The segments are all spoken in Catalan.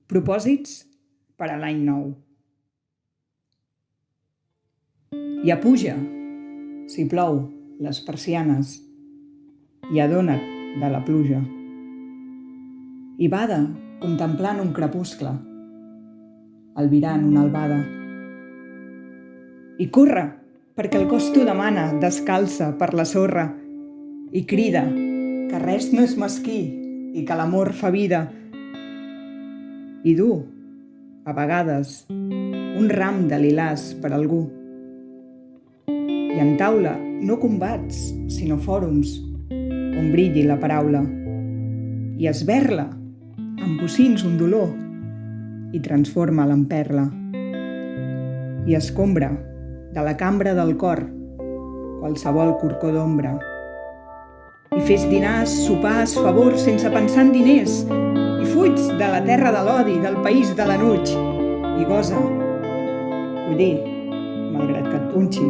Propòsits per a l'any nou. I apuja, si plou, les persianes, i adona't de la pluja. I bada contemplant un crepuscle, albirant una albada. I corre, perquè el cos t'ho demana, descalça per la sorra, i crida que res no és mesquí i que l'amor fa vida. I du, a vegades, un ram de lilàs per algú. I entaula no combats, sinó fòrums, on brilli la paraula. I esberla, amb bocins ondolor, i transforma-la en perla. I escombra, de la cambra del cor, qualsevol corcó d'ombra. I fes dinars, sopars, favors, sense pensar en diners, i fuig de la terra de l'odi, del país de l'enuig, i gosa collir, malgrat que et punxi,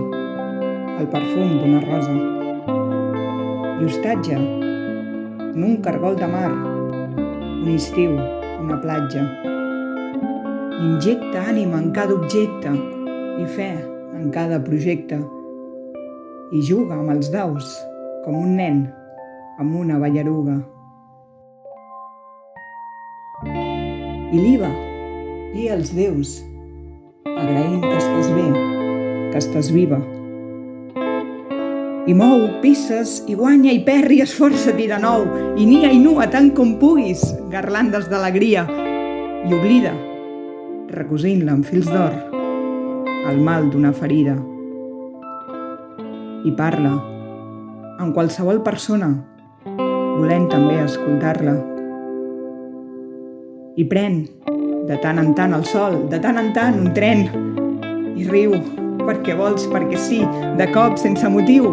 el perfum d'una rosa. I hostatja en un cargol de mar, un estiu, una platja. I injecta ànima en cada objecte i fe en cada projecte. I juga amb els daus com un nen amb una ballaruga. I liba, guia els déus, agraint que estàs bé, que estàs viva. I mou, pisses, i guanya, i perd, i esforça-t'hi de nou, i nia i nua tant com puguis, garlandes d'alegria, i oblida, recosint-la amb fils d'or, el mal d'una ferida. I parla amb qualsevol persona, volent també escoltar-la. I pren, de tant en tant el sol, de tant en tant un tren, i riu, perquè vols, perquè sí, de cop, sense motiu,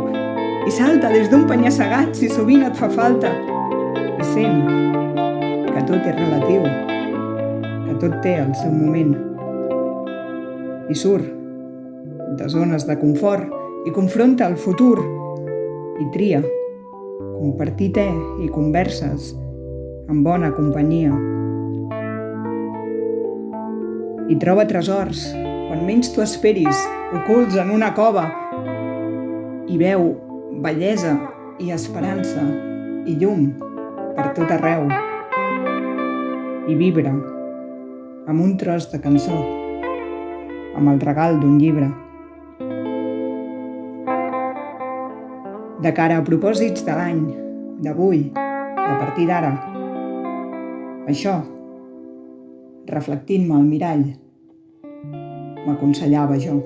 i salta des d'un penya-segat si sovint et fa falta, i sent que tot és relatiu, que tot té el seu moment. I surt de zones de confort i confronta el futur, i tria compartir te i converses en bona companyia. I troba tresors, quan menys t'ho esperis, ocults en una cova, i veu bellesa i esperança i llum per tot arreu. I vibra amb un tros de cançó, amb el regal d'un llibre. De cara a propòsits de l'any, d'avui, de partir d'ara. Això, reflectint-me al mirall, m'aconsellava jo.